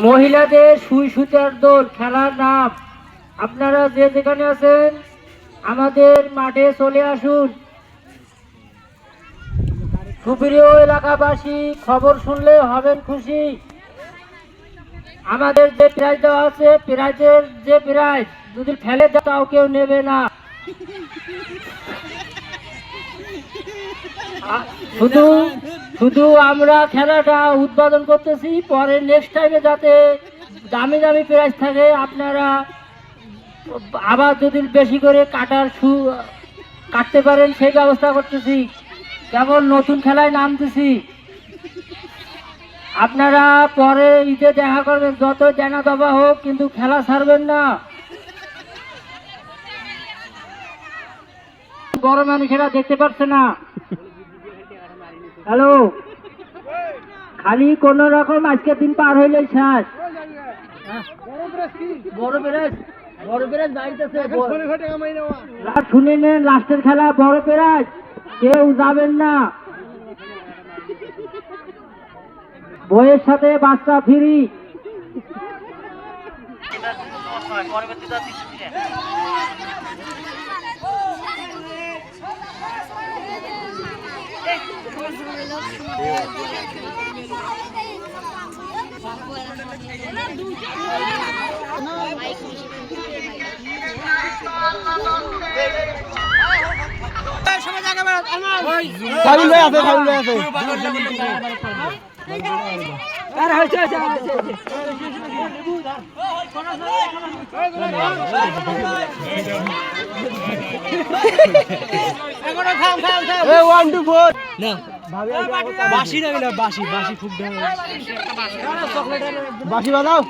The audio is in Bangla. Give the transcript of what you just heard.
মহিলাদের সুই সুতার দৌড় খেলার নাম। আপনারা যে যেখানে আছেন আমাদের মাঠে চলে আসুন। সুপ্রিয় এলাকাবাসী, খবর শুনলে হবেন খুশি। আমাদের যে প্রাইজ দেওয়া আছে, প্রাইজের যে প্রাইজ যদি ফেলে দেয় তাও কেউ নেবে না। শুধু শুধু আমরা খেলাটা উদ্বোধন করতেছি, পরে নেক্সট টাইমে যাতে দামি দামি প্রাইজ থাকে, আপনারা আবার যদি বেশি করে কাটতে পারেন সেই ব্যবস্থা করতেছি। কেবল নতুন খেলায় নামতেছি, আপনারা পরে ঈদে দেখা করবেন, যত দেনা দেওয়া হোক, কিন্তু খেলা ছাড়বেন না। বড় মানুষেরা দেখতে পাচ্ছে না। হ্যালো, খালি কোন রকম আজকে দিন পার হইলে শেষ। বড় প্রাইজ শুনে নেন, লাস্টের খেলা বড় প্রাইজ, কেউ যাবেন না। বইয়ের সাথে বাচ্চা ফ্রি। বাসি বাজাও।